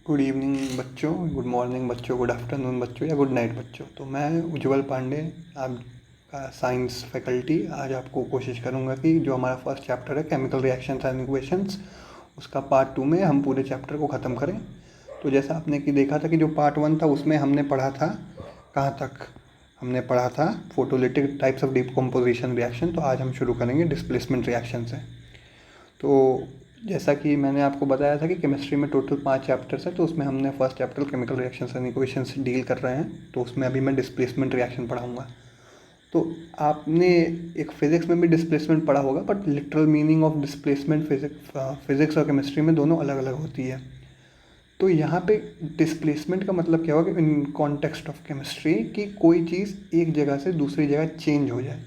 Good evening बच्चों, good morning बच्चों, good afternoon बच्चों या गुड नाइट बच्चों। तो मैं उज्जवल पांडे, आपका साइंस फैकल्टी, आज आपको कोशिश करूंगा कि जो हमारा फर्स्ट चैप्टर है केमिकल रिएक्शंस एंड इक्वेशंस, उसका पार्ट 2 में हम पूरे चैप्टर को ख़त्म करें। तो जैसा आपने कि देखा था कि जो पार्ट 1 था उसमें हमने पढ़ा था, कहाँ तक हमने पढ़ा था, photolytic types of decomposition reaction. तो आज हम शुरू करेंगे डिस्प्लेसमेंट रिएक्शन से। तो जैसा कि मैंने आपको बताया था कि केमिस्ट्री में टोटल 5 चैप्टर्स हैं, तो उसमें हमने first chapter chemical reactions and equations deal कर रहे हैं। तो उसमें अभी मैं डिस्प्लेसमेंट रिएक्शन पढ़ाऊंगा। तो आपने एक फिजिक्स में भी डिस्प्लेसमेंट पढ़ा होगा, but literal meaning of displacement physics और केमिस्ट्री में दोनों अलग अलग होती है। तो यहाँ पे डिस्प्लेसमेंट का मतलब क्या होगा इन कॉन्टेक्स्ट ऑफ केमिस्ट्री, कि कोई चीज़ एक जगह से दूसरी जगह चेंज हो जाए,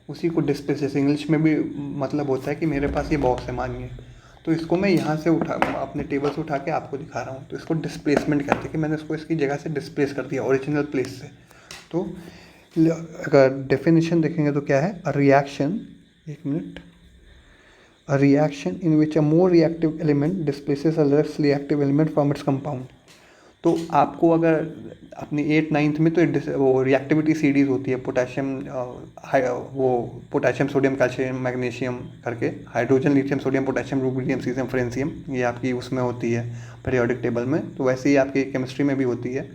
उसी को डिस्प्लेस। जैसे इंग्लिश में भी मतलब होता है कि मेरे पास ये बॉक्स है मानिए, तो इसको मैं यहाँ से अपने टेबल से उठा के आपको दिखा रहा हूँ, तो इसको डिस्प्लेसमेंट कहते हैं कि मैंने इसको इसकी जगह से डिस्प्लेस कर दिया ओरिजिनल प्लेस से। तो अगर डेफिनेशन देखेंगे तो क्या है, अ रिएक्शन, एक minute, a reaction in which a more reactive element displaces a less reactive element from its compound। तो आपको अगर अपनी 8th-9th में तो वो रिएक्टिविटी सीरीज होती है, पोटेशियम, वो पोटेशियम सोडियम कैल्शियम मैग्नीशियम करके, hydrogen lithium sodium potassium rubidium caesium francium, ये आपकी उसमें होती है पीरियोडिक टेबल में। तो वैसे ही आपकी केमिस्ट्री में भी होती है,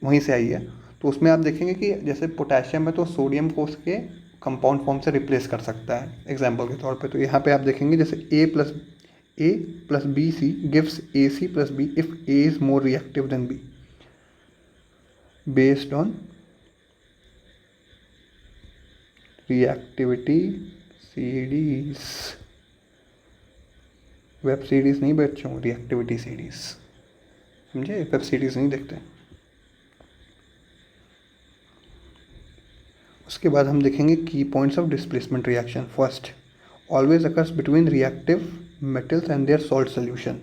वहीं से आई है। तो उसमें आप देखेंगे कि जैसे पोटेशियम है तो सोडियम को उसके कंपाउंड फॉर्म से रिप्लेस कर सकता है, एग्जाम्पल के तौर पे। तो यहाँ पे आप देखेंगे जैसे A plus BC gives AC plus B if A is more reactive than B based on reactivity series। Web series नहीं बच्चों, रिएक्टिविटी सीरीज, समझे? वेब सीरीज नहीं देखते। उसके बाद हम देखेंगे की points of displacement reaction. First, always occurs between reactive metals and their salt solution.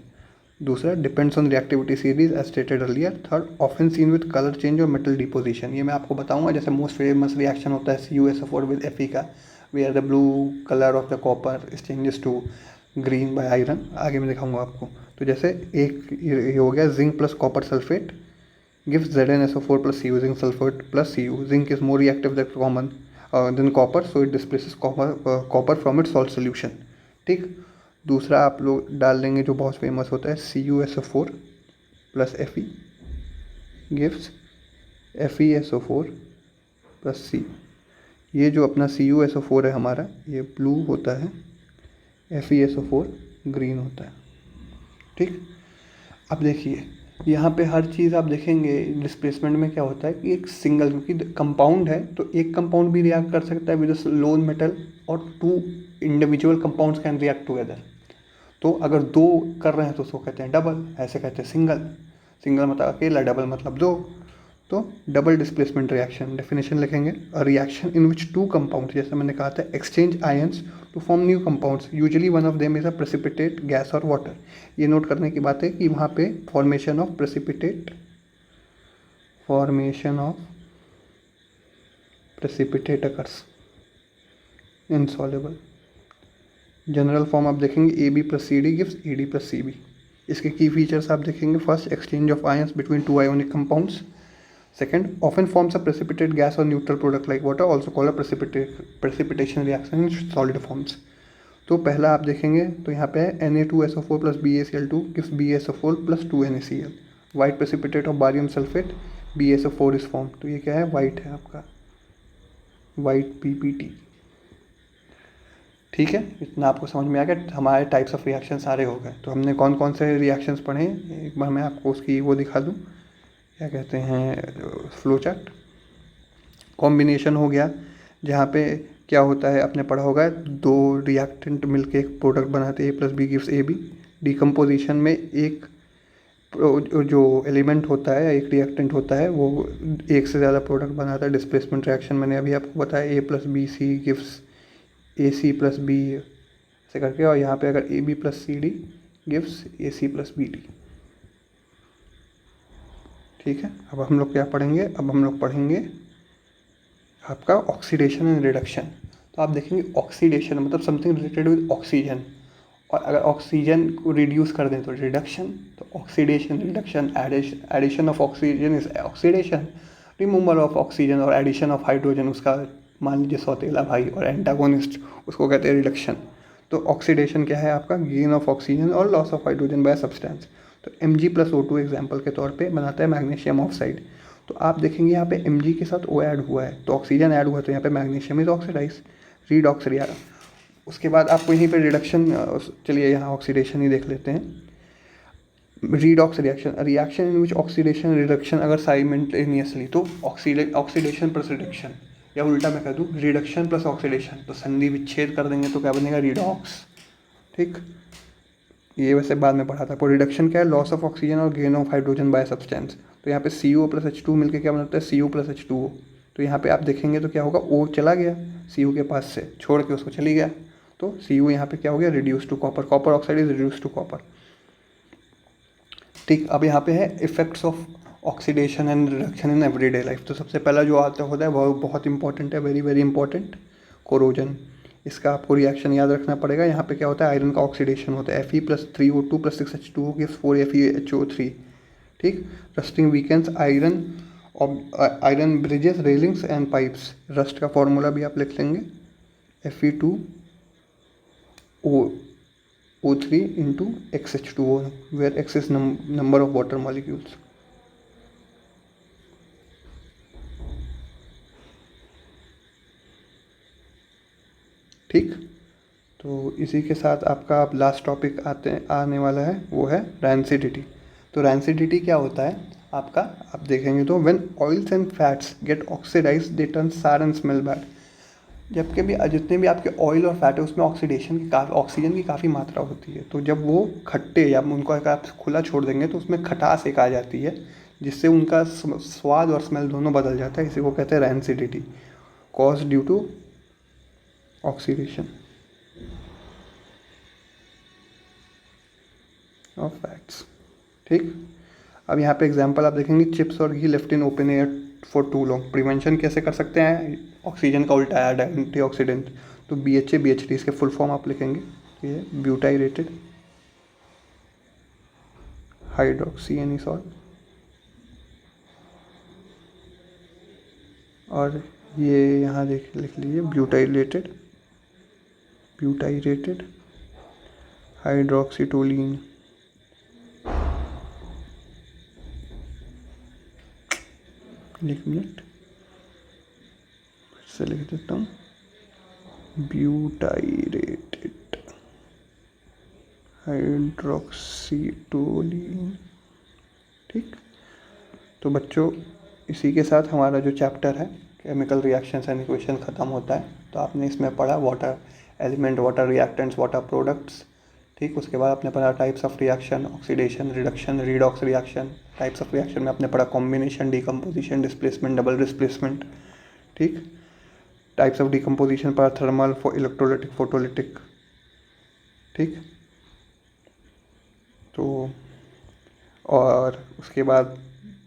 दूसरा, depends on reactivity series as stated earlier. Third, often seen with colour change और मेटल डिपोजिशन। ये मैं आपको बताऊंगा। जैसे मोस्ट फेमस रिएक्शन होता है CuSO4 with Fe का, where the blue colour of the copper changes to green by iron. आगे मैं दिखाऊंगा आपको। तो जैसे एक ये हो गया zinc plus copper sulphate gives ZnSO4 plus Cu, zinc sulfate plus Cu. Zinc is more reactive than copper, so it displaces copper from its salt solution। ठीक। दूसरा आप लोग डाल देंगे जो बहुत फेमस होता है, CuSO4 plus Fe gives FeSO4 plus C। ये जो अपना CuSO4 है हमारा, ये ब्लू होता है, FeSO4 ग्रीन होता है। ठीक। अब देखिए यहाँ पे हर चीज़ आप देखेंगे डिस्प्लेसमेंट में क्या होता है कि एक सिंगल, क्योंकि कंपाउंड है तो एक कंपाउंड भी रिएक्ट कर सकता है विद लोन मेटल, और 2 individual compounds can react together. तो अगर 2 कर रहे हैं तो उसको कहते हैं डबल, ऐसे कहते हैं सिंगल। सिंगल मतलब अकेला, डबल मतलब 2। तो डबल डिस्प्लेसमेंट रिएक्शन डेफिनेशन लिखेंगे, a reaction in which 2 compounds, जैसे मैंने कहा था, exchange ions to form new compounds, usually one of them is a precipitate gas और वाटर। ये नोट करने की बात है कि वहाँ पे formation of precipitate occurs insoluble. General form आप देखेंगे AB plus CD gives AD plus CB। इसके की फीचर्स आप देखेंगे, first, exchange of ions between 2 ionic compounds. Second, often forms a precipitate gas or neutral product like water, also called a precipitation reaction in solid forms। तो पहला आप देखेंगे तो यहाँ पे है Na2SO4 plus BaCl2 gives BaSO4 plus 2NaCl। White precipitate of barium sulphate BaSO4 is formed। तो ये क्या है, वाइट है आपका, वाइट PPT। ठीक है, इतना आपको समझ में आ गया। हमारे टाइप्स ऑफ रिएक्शन सारे हो गए। तो हमने कौन कौन से रिएक्शंस पढ़े, एक बार मैं आपको उसकी वो दिखा दूँ, क्या कहते हैं, फ्लो चार्ट। कॉम्बिनेशन हो गया, जहाँ पे क्या होता है आपने पढ़ा होगा, 2 रिएक्टेंट मिलके एक प्रोडक्ट बनाते हैं, A plus B gives AB। Decomposition में एक जो एलिमेंट होता है, एक रिएक्टेंट होता है, वो एक से ज़्यादा प्रोडक्ट बनाता है। डिस्प्लेसमेंट रिएक्शन मैंने अभी आपको बताया, A plus BC gives AC plus B ऐसे करके, और यहाँ पे अगर AB plus CD gives AC plus BD। ठीक है। अब हम लोग क्या पढ़ेंगे, अब हम लोग पढ़ेंगे आपका ऑक्सीडेशन एंड रिडक्शन। तो आप देखेंगे ऑक्सीडेशन मतलब समथिंग रिलेटेड विद ऑक्सीजन, और अगर ऑक्सीजन को रिड्यूस कर दें तो रिडक्शन, तो oxidation, reduction, addition of oxygen is oxidation, removal of oxygen और एडिशन ऑफ हाइड्रोजन उसका मान लीजिए सौतेला भाई और एंटागोनिस्ट, उसको कहते हैं रिडक्शन। तो ऑक्सीडेशन क्या है आपका, गेन ऑफ ऑक्सीजन और loss of hydrogen bye substance. तो Mg+O2 एग्जाम्पल के तौर पे बनाता है मैग्नीशियम ऑक्साइड। तो आप देखेंगे यहाँ पे Mg के साथ O ऐड हुआ है तो ऑक्सीजन ऐड हुआ है, तो यहाँ पे मैग्नीशियम इज ऑक्सीडाइज, रीडॉक्स रिया। उसके बाद आपको यहीं पे रिडक्शन, चलिए यहाँ ऑक्सीडेशन ही देख लेते हैं। Redox reaction in which oxidation reduction अगर साइमल्टेनियसली, तो ऑक्सीडेशन प्लस रिडक्शन, या उल्टा मैं कह दूँ रिडक्शन प्लस ऑक्सीडेशन, तो संधि विच्छेद कर देंगे तो क्या बनेगा, रीडॉक्स। ठीक, ये वैसे बाद में पढ़ा था। तो रिडक्शन क्या है, लॉस ऑफ ऑक्सीजन और gain of hydrogen bye substance. तो यहाँ पे CO+H2 मिलकर क्या बनाता है, CO+H2O। तो यहाँ पे आप देखेंगे तो क्या होगा, O चला गया CO के पास से, छोड़ के उसको चली गया, तो CO यहाँ पे क्या हो गया, reduce to copper, copper oxide is reduce to copper. ठीक, अब यहाँ पे है effects of oxidation and reduction in everyday life. तो सबसे पहला जो आता होता है वो बहुत इंपॉर्टेंट है, वेरी वेरी इंपॉर्टेंट, कोरोजन। इसका आपको रिएक्शन याद रखना पड़ेगा। यहाँ पे क्या होता है, आयरन का ऑक्सीडेशन होता है, Fe+3O2+6H2O gives 4FeHO3। ठीक, rusting weekends iron, iron bridges, railings and pipes. Rust का फॉर्मूला भी आप लिख लेंगे, Fe2O3 into XH2O, where X is number of water molecules। ठीक, तो इसी के साथ आपका अब लास्ट टॉपिक आने वाला है, वो है रैंसिडिटी। तो रैंसिडिटी क्या होता है आपका, आप देखेंगे तो when oils and fats get oxidise they turn sour and smell bad. जबकि भी जितने भी आपके ऑयल और फैट है उसमें ऑक्सीजन की काफ़ी मात्रा होती है, तो जब वो खट्टे या उनको अगर आप खुला छोड़ देंगे तो उसमें खटास एक आ जाती है, जिससे उनका स्वाद और स्मेल दोनों बदल जाता है। इसी को कहते हैं rancidity, cause due to oxidation of fats. ठीक, अब यहाँ पे एग्जांपल आप देखेंगे, चिप्स और घी left in open air for too long. Prevention कैसे कर सकते हैं, ऑक्सीजन का उल्टा है एंटीऑक्सीडेंट, तो BHA BHD इसके फुल फॉर्म आप लिखेंगे, ये ब्यूटाइरेटेड हाइड्रोक्सीएनिसॉल, और ये यहाँ लिख लीजिए ब्यूटाइरेटेड हाइड्रोक्सीटोलिन। एक मिनट फिर से लिख देता हूँ, ब्यूटाइरेटेड हाइड्रोक्सीटोलिन। ठीक, तो बच्चों इसी के साथ हमारा जो चैप्टर है केमिकल रिएक्शंस एंड इक्वेशन ख़त्म होता है। तो आपने इसमें पढ़ा water element, water reactants, water products. ठीक, उसके बाद आपने पढ़ा types of reaction, oxidation, reduction, redox reaction. Types of reaction में आपने पढ़ा combination, decomposition, displacement, double displacement. ठीक, टाइप्स ऑफ डिकम्पोजिशन पढ़ा, थर्मल, इलेक्ट्रोलिटिक, फोटोलिटिक। ठीक, तो और उसके बाद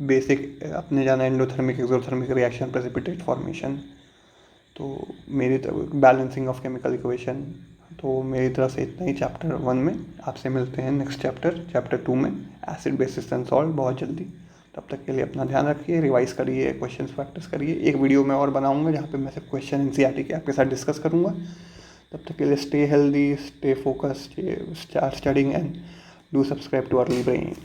बेसिक अपने जाना endothermic, exothermic reaction, precipitate formation. तो मेरी तरफ बैलेंसिंग ऑफ केमिकल इक्वेशन। तो मेरी तरफ से इतना ही चैप्टर 1 में। आपसे मिलते हैं नेक्स्ट चैप्टर 2 में, एसिड बेसिस एंड सॉल्ट, बहुत जल्दी। तब तक के लिए अपना ध्यान रखिए, रिवाइज करिए, क्वेश्चन प्रैक्टिस करिए। एक वीडियो मैं और बनाऊंगा जहाँ पे मैं सिर्फ क्वेश्चन NCERT के आपके साथ डिस्कस करूँगा। तब तक के लिए stay healthy, stay focused, start studying and do subscribe to early brain.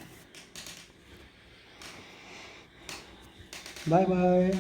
Bye bye.